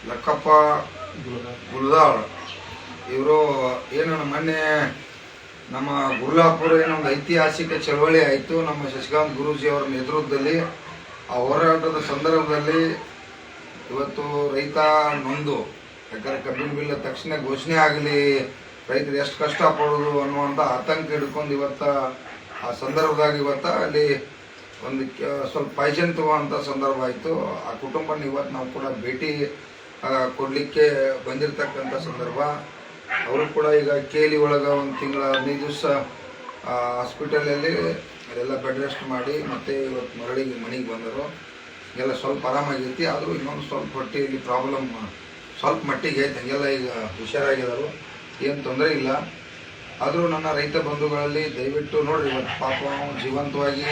ಲಕ್ಕಪ್ಪ ಗುಲ್ದಾಳ್ ಇವರು ಏನು ಮೊನ್ನೆ ನಮ್ಮ ಗುರ್ಲಾಪುರ ಏನೊಂದು ಐತಿಹಾಸಿಕ ಚಳವಳಿ ಆಯಿತು. ನಮ್ಮ ಶಶಿಕಾಂತ್ ಗುರೂಜಿ ಅವರ ನೇತೃತ್ವದಲ್ಲಿ ಆ ಹೋರಾಟದ ಸಂದರ್ಭದಲ್ಲಿ ಇವತ್ತು ರೈತ ನೊಂದು, ಯಾಕಂದರೆ ಕಬ್ಬಿನ ಬಿಲ್ ತಕ್ಷಣ ಘೋಷಣೆ ಆಗಲಿ, ರೈತರು ಎಷ್ಟು ಕಷ್ಟಪಡೋದು ಅನ್ನುವಂಥ ಆತಂಕ ಹಿಡ್ಕೊಂಡು ಇವತ್ತು ಆ ಸಂದರ್ಭದಾಗ ಇವತ್ತು ಅಲ್ಲಿ ಒಂದು ಸ್ವಲ್ಪ ಪಾಯ್ಜನ್ ತಗೋಂಥ ಸಂದರ್ಭ ಆಯಿತು. ಆ ಕುಟುಂಬನ ಇವತ್ತು ನಾವು ಕೂಡ ಭೇಟಿ ಕೊಡಲಿಕ್ಕೆ ಬಂದಿರತಕ್ಕಂಥ ಸಂದರ್ಭ. ಅವರು ಕೂಡ ಈಗ ಕೇಲಿ ಒಳಗೆ ಒಂದು ತಿಂಗಳ 15 ದಿವಸ ಹಾಸ್ಪಿಟಲಲ್ಲಿ ಅದೆಲ್ಲ ಬೆಡ್ ರೆಸ್ಟ್ ಮಾಡಿ ಮತ್ತೆ ಇವತ್ತು ಮರಳಿಗೆ ಮನೆಗೆ ಬಂದರು. ಎಲ್ಲ ಸ್ವಲ್ಪ ಆರಾಮಾಗೈತಿ, ಆದರೂ ಇನ್ನೊಂದು ಸ್ವಲ್ಪ ಹೊಟ್ಟೆಯಲ್ಲಿ ಪ್ರಾಬ್ಲಮ್ ಸ್ವಲ್ಪ ಮಟ್ಟಿಗೆ ಐತೆ. ಹಂಗೆಲ್ಲ ಈಗ ಹುಷಾರಾಗಿದ್ದಾರೆ, ಏನು ತೊಂದರೆ ಇಲ್ಲ. ಆದರೂ ನನ್ನ ರೈತ ಬಂಧುಗಳಲ್ಲಿ ದಯವಿಟ್ಟು ನೋಡಿರಿ, ಇವತ್ತು ಪಾಪ ಜೀವಂತವಾಗಿ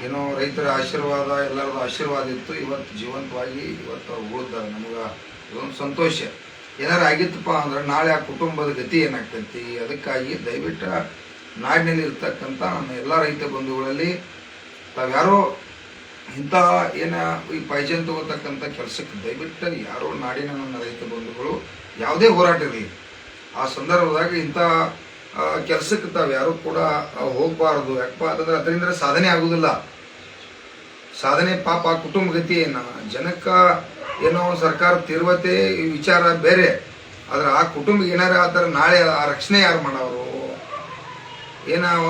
ಏನೋ ರೈತರ ಆಶೀರ್ವಾದ ಎಲ್ಲರದ್ದು ಆಶೀರ್ವಾದ ಇತ್ತು, ಇವತ್ತು ಜೀವಂತವಾಗಿ ಇವತ್ತು ಉಳಿದಾರೆ. ನಮಗೆ ಇದೊಂದು ಸಂತೋಷ. ಏನಾರು ಆಗಿತ್ತಪ್ಪ ಅಂದ್ರೆ ನಾಳೆ ಆ ಕುಟುಂಬದ ಗತಿ ಏನಾಗ್ತೈತಿ. ಅದಕ್ಕಾಗಿ ದಯವಿಟ್ಟು ನಾಡಿನಲ್ಲಿ ಇರ್ತಕ್ಕಂಥ ನನ್ನ ಎಲ್ಲ ರೈತ ಬಂಧುಗಳಲ್ಲಿ ತಾವ್ಯಾರೋ ಇಂಥ ಈ ಪೈಜನ್ ತಗೋತಕ್ಕಂಥ ಕೆಲಸಕ್ಕೆ ದಯವಿಟ್ಟು ಯಾರೋ ನಾಡಿನ ನನ್ನ ರೈತ ಬಂಧುಗಳು ಯಾವುದೇ ಹೋರಾಟ ಇರಲಿ, ಆ ಸಂದರ್ಭದಾಗ ಇಂಥ ಕೆಲಸಕ್ಕೆ ತಾವು ಯಾರು ಕೂಡ ಹೋಗಬಾರ್ದು. ಯಾಕಪ್ಪ ಅಂತಂದ್ರೆ ಅದರಿಂದ ಸಾಧನೆ ಆಗೋದಿಲ್ಲ. ಸಾಧನೆ ಪಾಪ ಕುಟುಂಬ ಗತಿ ಏನು, ಜನಕ್ಕೆ ಏನೋ ಸರ್ಕಾರ ತೀರ್ವತೆ ಈ ವಿಚಾರ ಬೇರೆ, ಆದ್ರೆ ಆ ಕುಟುಂಬಕ್ಕೆ ಏನಾರ ಆದ್ರೆ ನಾಳೆ ಆ ರಕ್ಷಣೆ ಯಾರು ಮಾಡೋರು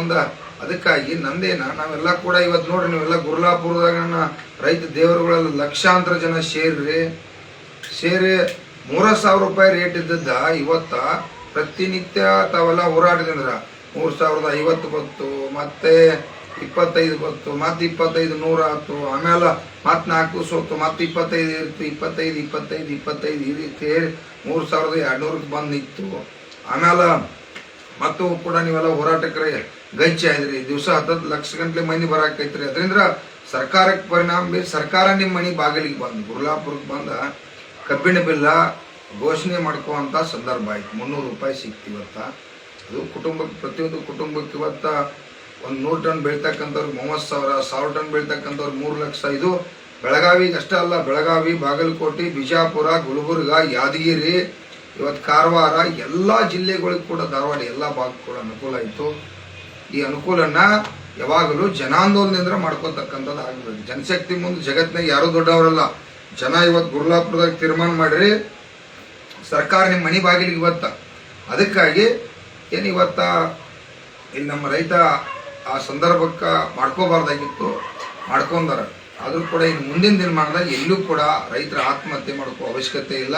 ಒಂದು. ಅದಕ್ಕಾಗಿ ನಂದೇನ ನಾವೆಲ್ಲ ಕೂಡ ಇವತ್ತು ನೋಡ್ರಿ, ನೀವೆಲ್ಲ ಗುರ್ಲಾಪುರದಾಗ ನನ್ನ ರೈತ ದೇವರುಗಳೆಲ್ಲ ಲಕ್ಷಾಂತರ ಜನ ಸೇರಿ 3,000 ರೂಪಾಯಿ ರೇಟ್ ಇದ್ದದ್ದ ಇವತ್ತ ಪ್ರತಿನಿತ್ಯ ತಾವೆಲ್ಲ ಹೋರಾಟದಿಂದ 3,050 ಬಂತು, ಮತ್ತೆ 25 ಬಂತು, ಮತ್ತೆ 25 ಆಯ್ತು, ಆಮೇಲೆ ಮತ್ತೆ 4 ಸೋತು, ಮತ್ತೆ 25 ಇರ್ತು, 25 ಈ ರೀತಿ 3,200 ಬಂದು ನಿಂತು. ಆಮೇಲೆ ಮತ್ತು ಕೂಡ ನೀವೆಲ್ಲ ಹೋರಾಟಕ್ಕೆ ಗಚ್ಚಿ ಆಯ್ದ್ರಿ. ದಿವಸ 10 ಲಕ್ಷ ಗಂಟ್ಲೆ ಮಂದಿ ಬರಾಕೈತ್ರಿ. ಅದರಿಂದ ಸರ್ಕಾರಕ್ಕೆ ಪರಿಣಾಮ ಬೀರಿ ಸರ್ಕಾರ ನಿಮ್ಮ ಮನೆ ಬಾಗಿಲಿಗೆ ಬಂದು ಗುರ್ಲಾಪುರಕ್ಕೆ ಬಂದ ಕಬ್ಬಿಣ ಬಿಲ್ಲ ಘೋಷಣೆ ಮಾಡ್ಕೋವಂಥ ಸಂದರ್ಭ ಆಯ್ತು. 300 ರೂಪಾಯಿ ಸಿಕ್ತು ಇವತ್ತು. ಅದು ಕುಟುಂಬಕ್ಕೆ, ಪ್ರತಿಯೊಂದು ಕುಟುಂಬಕ್ಕೆ ಇವತ್ತು ಒಂದು 100 ಟನ್ ಬೆಳಿತಕ್ಕಂಥವ್ರು 30,000, 1,000 ಟನ್ ಬೆಳಿತಕ್ಕಂಥವ್ರು 3 ಲಕ್ಷ. ಇದು ಬೆಳಗಾವಿಗೆ ಅಷ್ಟೇ ಅಲ್ಲ, ಬೆಳಗಾವಿ, ಬಾಗಲಕೋಟೆ, ಬಿಜಾಪುರ, ಗುಲ್ಬರ್ಗ, ಯಾದಗಿರಿ, ಇವತ್ತು ಕಾರವಾರ, ಎಲ್ಲ ಜಿಲ್ಲೆಗಳಿಗೂ ಕೂಡ, ಧಾರವಾಡ ಎಲ್ಲ ಭಾಗಕ್ಕೂ ಕೂಡ ಅನುಕೂಲ ಆಯಿತು. ಈ ಅನುಕೂಲನ ಯಾವಾಗಲೂ ಜನಾಂದೋಲನದಿಂದ ಮಾಡ್ಕೋತಕ್ಕಂಥದ್ದು ಆಗಬೇಕು. ಜನಶಕ್ತಿ ಮುಂದೆ ಜಗತ್ತಿನಾಗ ಯಾರೂ ದೊಡ್ಡವರಲ್ಲ. ಜನ ಇವತ್ತು ಗುರ್ಲಾಪುರದಾಗ ತೀರ್ಮಾನ ಮಾಡಿರಿ ಸರ್ಕಾರ ನಿಮ್ಮ ಮನೆ ಬಾಗಿಲಿಗೆ ಇವತ್ತ. ಅದಕ್ಕಾಗಿ ಏನು ಇವತ್ತ ಇಲ್ಲಿ ನಮ್ಮ ರೈತ ಆ ಸಂದರ್ಭಕ್ಕೆ ಮಾಡ್ಕೋಬಾರ್ದಾಗಿತ್ತು, ಮಾಡ್ಕೊಂಡಾರ. ಆದರೂ ಕೂಡ ಇನ್ನು ಮುಂದಿನ ದಿನಮಾನದಾಗ ಎಲ್ಲೂ ಕೂಡ ರೈತರ ಆತ್ಮಹತ್ಯೆ ಮಾಡ್ಕೋ ಅವಶ್ಯಕತೆ ಇಲ್ಲ.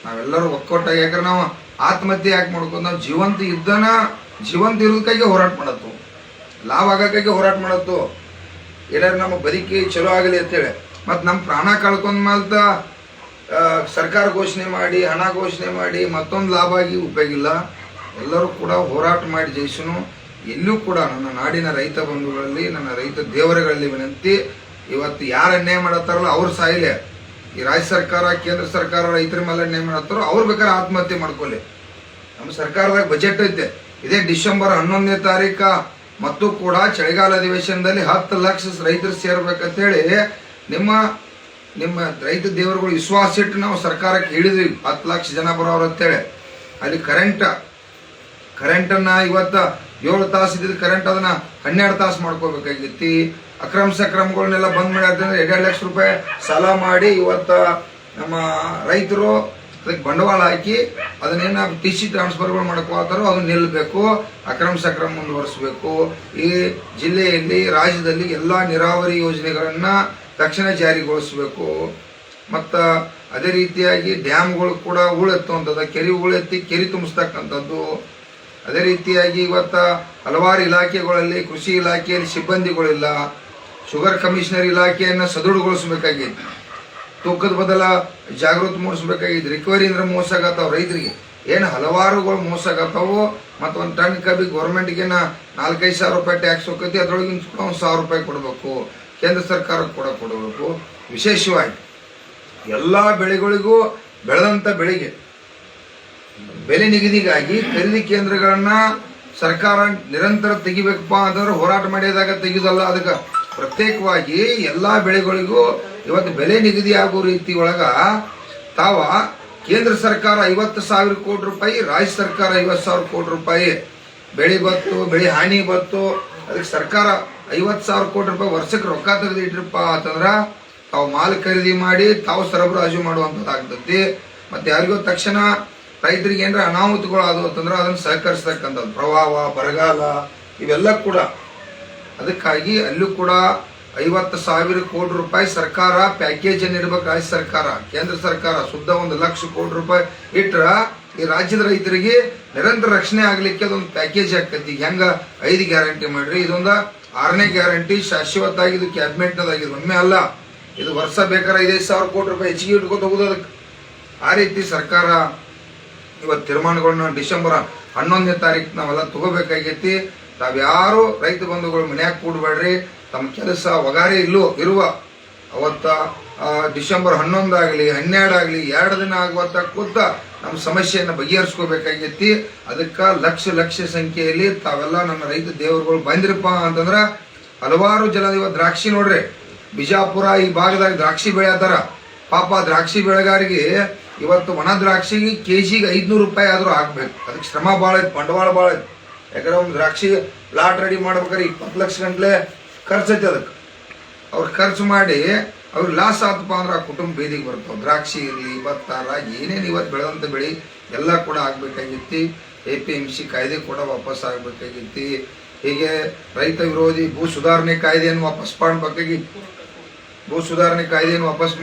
ನಾವೆಲ್ಲರೂ ಒಕ್ಕೊಟ್ಟಾಗಿ, ಯಾಕಂದ್ರೆ ನಾವು ಆತ್ಮಹತ್ಯೆ ಯಾಕೆ ಮಾಡ್ಕೊಂಡು, ನಾವು ಜೀವಂತ ಇರೋದಕ್ಕಾಗಿ ಹೋರಾಟ ಮಾಡತ್ತು, ಲಾಭ ಆಗೋಕ್ಕಾಗಿ ಹೋರಾಟ ಮಾಡತ್ತು. ಏನಾದ್ರು ನಮ್ಮ ಬದುಕಿ ಚಲೋ ಆಗಲಿ ಅಂತೇಳಿ. ಮತ್ತು ನಮ್ಮ ಪ್ರಾಣ ಕಳ್ಕೊಂಡ ಮೇಲೆ ಸರ್ಕಾರ ಘೋಷಣೆ ಮಾಡಿ, ಹಣ ಘೋಷಣೆ ಮಾಡಿ ಮತ್ತೊಂದು ಲಾಭ ಆಗಿ ಉಪಯೋಗ ಇಲ್ಲ. ಎಲ್ಲರೂ ಕೂಡ ಹೋರಾಟ ಮಾಡಿ ಜಯಿಸನು. ಎಲ್ಲೂ ಕೂಡ ನನ್ನ ನಾಡಿನ ರೈತ ಬಂಧುಗಳಲ್ಲಿ, ನನ್ನ ರೈತ ದೇವರುಗಳಲ್ಲಿ ವಿನಂತಿ, ಇವತ್ತು ಯಾರು ಅನ್ಯಾಯ ಮಾಡತ್ತಾರಲ್ಲ ಅವ್ರು ಸಾಯಿಲೆ. ಈ ರಾಜ್ಯ ಸರ್ಕಾರ, ಕೇಂದ್ರ ಸರ್ಕಾರ ರೈತರ ಮೇಲೆ ಅನ್ಯಾಯ ಮಾಡತ್ತಾರೋ ಅವ್ರು ಬೇಕಾದ್ರೆ ಆತ್ಮಹತ್ಯೆ ಮಾಡ್ಕೊಳ್ಳಿ. ನಮ್ಮ ಸರ್ಕಾರದಾಗ ಬಜೆಟ್ ಐತೆ. ಇದೇ ಡಿಸೆಂಬರ್ 11ನೇ ತಾರೀಕು ಮತ್ತು ಕೂಡ ಚಳಿಗಾಲ ಅಧಿವೇಶನದಲ್ಲಿ 10 ಲಕ್ಷ ರೈತರು ಸೇರ್ಬೇಕಂತೇಳಿ ನಿಮ್ಮ ರೈತ ದೇವರುಗಳು ವಿಶ್ವಾಸ ಇಟ್ಟು ನಾವು ಸರ್ಕಾರಕ್ಕೆ ಹೇಳಿದ್ವಿ 10 ಲಕ್ಷ ಜನ ಬರೋರು ಅಂತೇಳಿ. ಅಲ್ಲಿ ಕರೆಂಟನ್ನು ಇವತ್ತು 7 ತಾಸು ಇದ್ದಿದ್ದು ಕರೆಂಟ್ ಅದನ್ನ 12 ತಾಸು ಮಾಡ್ಕೋಬೇಕಾಗಿತ್ತು. ಅಕ್ರಮ ಸಕ್ರಮಗಳನ್ನೆಲ್ಲ ಬಂದ್ ಮಾಡ್ಯಾದ್ರೆ 2 ಲಕ್ಷ ರೂಪಾಯಿ ಸಾಲ ಮಾಡಿ ಇವತ್ತು ನಮ್ಮ ರೈತರು ಅದಕ್ಕೆ ಬಂಡವಾಳ ಹಾಕಿ ಅದನ್ನೇನು TC ಟ್ರಾನ್ಸ್ಫರ್ಗಳು ಮಾಡ್ಕೋತಾರೋ ಅದನ್ನ ನಿಲ್ಲಬೇಕು, ಅಕ್ರಮ ಸಕ್ರಮ ಮುಂದುವರಿಸಬೇಕು. ಈ ಜಿಲ್ಲೆಯಲ್ಲಿ, ರಾಜ್ಯದಲ್ಲಿ ಎಲ್ಲ ನೀರಾವರಿ ಯೋಜನೆಗಳನ್ನು ತಕ್ಷಣ ಜಾರಿಗೊಳಿಸಬೇಕು. ಮತ್ತು ಅದೇ ರೀತಿಯಾಗಿ ಡ್ಯಾಮ್ಗಳು ಕೂಡ ಹೂಳೆತ್ತುವಂಥದ್ದು, ಕೆರೆ ಹೂಳೆತ್ತಿ ಕೆರೆ ತುಂಬಿಸ್ತಕ್ಕಂಥದ್ದು. ಅದೇ ರೀತಿಯಾಗಿ ಇವತ್ತು ಹಲವಾರು ಇಲಾಖೆಗಳಲ್ಲಿ, ಕೃಷಿ ಇಲಾಖೆಯಲ್ಲಿ ಸಿಬ್ಬಂದಿಗಳಿಲ್ಲ. ಶುಗರ್ ಕಮಿಷನರ್ ಇಲಾಖೆಯನ್ನು ಸದೃಢಗೊಳಿಸಬೇಕಾಗಿತ್ತು, ತೂಕದ ಬದಲ ಜಾಗೃತಿ ಮೂಡಿಸ್ಬೇಕಾಗಿತ್ತು. ರಿಕವರಿ ಅಂದ್ರೆ ಮೋಸ ಆಗತ್ತಾವ ರೈತರಿಗೆ, ಏನು ಹಲವಾರುಗಳು ಮೋಸ ಆಗತ್ತಾವು. ಮತ್ತು ಒಂದು ಟನ್ ಕಬ್ಬಿಗೆ ಗೌರ್ಮೆಂಟ್ಗೇನ 4-5 ಸಾವಿರ ರೂಪಾಯಿ ಟ್ಯಾಕ್ಸ್ ಹೋಗ್ತೈತಿ, ಅದರೊಳಗಿನ 1,000 ರೂಪಾಯಿ ಕೊಡಬೇಕು, ಕೇಂದ್ರ ಸರ್ಕಾರಕ್ಕೆ ಕೂಡ ಕೊಡಬೇಕು. ವಿಶೇಷವಾಗಿ ಎಲ್ಲ ಬೆಳೆಗಳಿಗೂ ಬೆಳೆದಂಥ ಬೆಳೆಗೆ ಬೆಲೆ ನಿಗದಿಗಾಗಿ ಖರೀದಿ ಕೇಂದ್ರಗಳನ್ನ ಸರ್ಕಾರ ನಿರಂತರ ತೆಗಿಬೇಕಪ್ಪ ಅಂತಂದ್ರೆ ಹೋರಾಟ ಮಾಡಿದಾಗ ತೆಗೆದಲ್ಲ. ಅದಕ್ಕೆ ಪ್ರತ್ಯೇಕವಾಗಿ ಎಲ್ಲ ಬೆಳೆಗಳಿಗೂ ಇವತ್ತು ಬೆಲೆ ನಿಗದಿ ಆಗೋ ರೀತಿ ಒಳಗ ತಾವ ಕೇಂದ್ರ ಸರ್ಕಾರ 50,000 ಕೋಟಿ ರೂಪಾಯಿ, ರಾಜ್ಯ ಸರ್ಕಾರ 50,000 ಕೋಟಿ ರೂಪಾಯಿ ಬೆಳೆ ಬತ್ತು, ಬೆಳೆ ಹಾನಿ ಬತ್ತು, ಅದಕ್ಕೆ ಸರ್ಕಾರ 50,000 ಕೋಟಿ ರೂಪಾಯಿ ವರ್ಷಕ್ಕೆ ರೊಕ್ಕ ತೆಗೆದಿಟ್ರಪ್ಪ ಅಂತಂದ್ರ ತಾವು ಮಾಲ್ ಖರೀದಿ ಮಾಡಿ ತಾವು ಸರಬರಾಜು ಮಾಡುವಂಥದ್ದಾಗ್ತತಿ. ಮತ್ತೆ ಯಾರಿಗೋ ತಕ್ಷಣ ರೈತರಿಗೆ ಏನಾರ ಅನಾಹುತಗಳು ಅದು ಅಂತಂದ್ರೆ ಅದನ್ನು ಸಹಕರಿಸ್ತಕ್ಕಂಥದ್ದು, ಪ್ರವಾಹ, ಬರಗಾಲ ಇವೆಲ್ಲ ಕೂಡ. ಅದಕ್ಕಾಗಿ ಅಲ್ಲೂ ಕೂಡ 50,000 ಕೋಟಿ ರೂಪಾಯಿ ಸರ್ಕಾರ ಪ್ಯಾಕೇಜ್ ಅನ್ನು ಇಡಬೇಕು. ರಾಜ್ಯ ಸರ್ಕಾರ, ಕೇಂದ್ರ ಸರ್ಕಾರ ಶುದ್ಧ 1,00,000 ಕೋಟಿ ರೂಪಾಯಿ ಇಟ್ರ ಈ ರಾಜ್ಯದ ರೈತರಿಗೆ ನಿರಂತರ ರಕ್ಷಣೆ ಆಗ್ಲಿಕ್ಕೆ ಅದೊಂದು ಪ್ಯಾಕೇಜ್ ಆಗ್ತೈತಿ. ಹೆಂಗ 5 ಗ್ಯಾರಂಟಿ ಮಾಡ್ರಿ, ಇದೊಂದು 6ನೇ ಗ್ಯಾರಂಟಿ ಶಾಶ್ವತ ಆಗಿ ಇದು ಕ್ಯಾಬಿನೆಟ್ನದಾಗಿದೆ, ಒಮ್ಮೆ ಅಲ್ಲ. ಇದು ವರ್ಷ ಬೇಕಾದ್ರೆ 5,000 ಕೋಟಿ ರೂಪಾಯಿ ಹೆಚ್ಚಿಗೆ ಇಟ್ಕೊತ ಹೋಗೋದು. ಅದಕ್ಕೆ ಆ ರೀತಿ ಸರ್ಕಾರ ಇವತ್ತು ತೀರ್ಮಾನಗಳನ್ನ ಡಿಸೆಂಬರ್ 11ನೇ ತಾರೀಕು ನಾವೆಲ್ಲ ತಗೋಬೇಕಾಗೈತಿ. ತಾವ್ಯಾರು ರೈತ ಬಂಧುಗಳು ಮನ್ಯಾಗ ಕೂಡಬೇಡ್ರಿ. ತಮ್ಮ ಕೆಲಸ ವಗಾರಿ ಇರುವ ಅವತ್ತ ಡಿಸೆಂಬರ್ 11 ಆಗಲಿ 12 ಆಗಲಿ 2 ದಿನ ಆಗುವತ್ತ ಕೂತ ನಮ್ಮ ಸಮಸ್ಯೆಯನ್ನು ಬಗೆಹರಿಸ್ಕೋಬೇಕಾಗೈತಿ. ಅದಕ್ಕೆ ಲಕ್ಷ ಸಂಖ್ಯೆಯಲ್ಲಿ ತಾವೆಲ್ಲ ನನ್ನ ರೈತ ದೇವರುಗಳು ಬಂದಿರಪ್ಪ ಅಂತಂದ್ರ ಹಲವಾರು ಜನ ಇವತ್ತು ದ್ರಾಕ್ಷಿ ನೋಡ್ರಿ, ಬಿಜಾಪುರ ಈ ಭಾಗದಾಗ ದ್ರಾಕ್ಷಿ ಬೆಳೆಯತಾರ. ಪಾಪ ದ್ರಾಕ್ಷಿ ಬೆಳೆಗಾರಿಗೆ ಇವತ್ತು ಒಣ ದ್ರಾಕ್ಷಿಗೆ ಕೆಜಿಗೆ 500 ರೂಪಾಯಿ ಆದ್ರೂ ಹಾಕ್ಬೇಕು. ಅದಕ್ಕೆ ಶ್ರಮ ಭಾಳ ಐತಿ, ಬಂಡವಾಳ ಭಾಳ ಐತಿ. ಯಾಕಂದ್ರೆ ಒಂದು ದ್ರಾಕ್ಷಿ ಲಾಟ್ ರೆಡಿ ಮಾಡ್ಬೇಕಾದ್ರೆ 20 ಲಕ್ಷ ಗಂಟ್ಲೆ ಖರ್ಚು ಐತಿ. ಅದಕ್ಕೆ ಅವ್ರು ಖರ್ಚು ಮಾಡಿ ಅವ್ರಿಗೆ ಲಾಸ್ ಆತಪ್ಪ ಅಂದ್ರೆ ಆ ಕುಟುಂಬ ಬೀದಿಗೆ ಬರ್ತಾವೆ. ದ್ರಾಕ್ಷಿ ಇರಲಿ, ಭತ್ತ, ರಾಗಿ ಏನೇನು ಇವತ್ತು ಬೆಳೆದಂಥ ಬೆಳೆ ಎಲ್ಲ ಕೂಡ ಆಗ್ಬೇಕಾಗಿತ್ತು. APMC ಕಾಯ್ದೆ ಕೂಡ ವಾಪಸ್ ಆಗ್ಬೇಕಾಗಿತ್ತು. ಹೀಗೆ ರೈತ ವಿರೋಧಿ ಭೂ ಸುಧಾರಣೆ ಕಾಯ್ದೆಯನ್ನು ವಾಪಸ್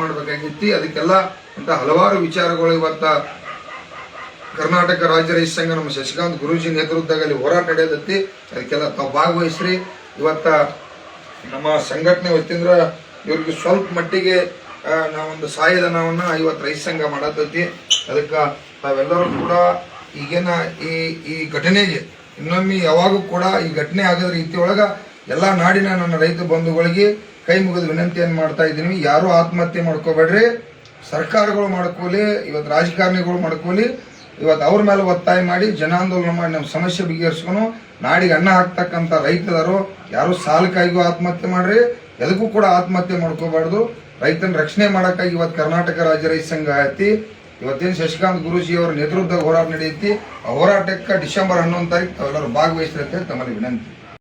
ಮಾಡಬೇಕಾಗಿತ್ತು. ಅದಕ್ಕೆಲ್ಲ ಅಂತ ಹಲವಾರು ವಿಚಾರಗಳು ಇವತ್ತ ಕರ್ನಾಟಕ ರಾಜ್ಯ ರೈತ ಸಂಘ ನಮ್ಮ ಶಶಿಕಾಂತ್ ಗುರೂಜಿ ನೇತೃತ್ವದಲ್ಲಿ ಹೋರಾಟ ನಡೆಯದತ್ತಿ. ಅದಕ್ಕೆಲ್ಲ ತಾವು ಭಾಗವಹಿಸ್ರಿ. ಇವತ್ತ ನಮ್ಮ ಸಂಘಟನೆ ವತಿಯಿಂದ ಇವ್ರಿಗೆ ಸ್ವಲ್ಪ ಮಟ್ಟಿಗೆ ನಾವೊಂದು ಸಹಾಯಧನವನ್ನ ಇವತ್ತು ರೈತ ಸಂಘ ಮಾಡತೈತಿ. ಅದಕ್ಕೆ ತಾವೆಲ್ಲರೂ ಕೂಡ ಈಗೇನ ಈ ಘಟನೆಗೆ ಇನ್ನೊಮ್ಮೆ ಯಾವಾಗೂ ಕೂಡ ಈ ಘಟನೆ ಆಗದ ರೀತಿಯೊಳಗ ಎಲ್ಲಾ ನಾಡಿನ ನನ್ನ ರೈತ ಬಂಧುಗಳಿಗೆ ಕೈ ಮುಗಿದ ವಿನಂತಿಯನ್ನು ಮಾಡ್ತಾ ಇದ್ದೀನಿ. ಯಾರು ಆತ್ಮಹತ್ಯೆ ಮಾಡ್ಕೋಬೇಡ್ರಿ. ಸರ್ಕಾರಗಳು ಮಾಡ್ಕೋಲಿ, ಇವತ್ತು ರಾಜಕಾರಣಿಗಳು ಮಾಡ್ಕೋಲಿ, ಇವತ್ತು ಅವ್ರ ಮೇಲೆ ಒತ್ತಾಯ ಮಾಡಿ ಜನಾಂದೋಲನ ಮಾಡಿ ನಮ್ಮ ಸಮಸ್ಯೆ ಬಗೆಹರಿಸ್ಕೊಂಡು ನಾಡಿಗೆ ಅನ್ನ ಹಾಕ್ತಕ್ಕಂಥ ರೈತರು ಯಾರು ಸಾಲಕ್ಕಾಗಿಯೂ ಆತ್ಮಹತ್ಯೆ ಮಾಡ್ರಿ, ಎದಕ್ಕೂ ಕೂಡ ಆತ್ಮಹತ್ಯೆ ಮಾಡ್ಕೋಬಾರ್ದು. ರೈತನ ರಕ್ಷಣೆ ಮಾಡಕ್ಕಾಗಿ ಇವತ್ತು ಕರ್ನಾಟಕ ರಾಜ್ಯ ರೈತ ಸಂಘ ಐತಿ. ಇವತ್ತೇನು ಶಶಿಕಾಂತ್ ಗುರೂಜಿ ಅವರ ನೇತೃತ್ವದ ಹೋರಾಟ ನಡೆಯುತ್ತಿ. ಆ ಹೋರಾಟಕ್ಕೆ ಡಿಸೆಂಬರ್ 11 ತಾರೀಕು ತಾವೆಲ್ಲರೂ ಭಾಗವಹಿಸ್ರಿ ಅಂತ ತಮ್ಮಲ್ಲಿ ವಿನಂತಿ.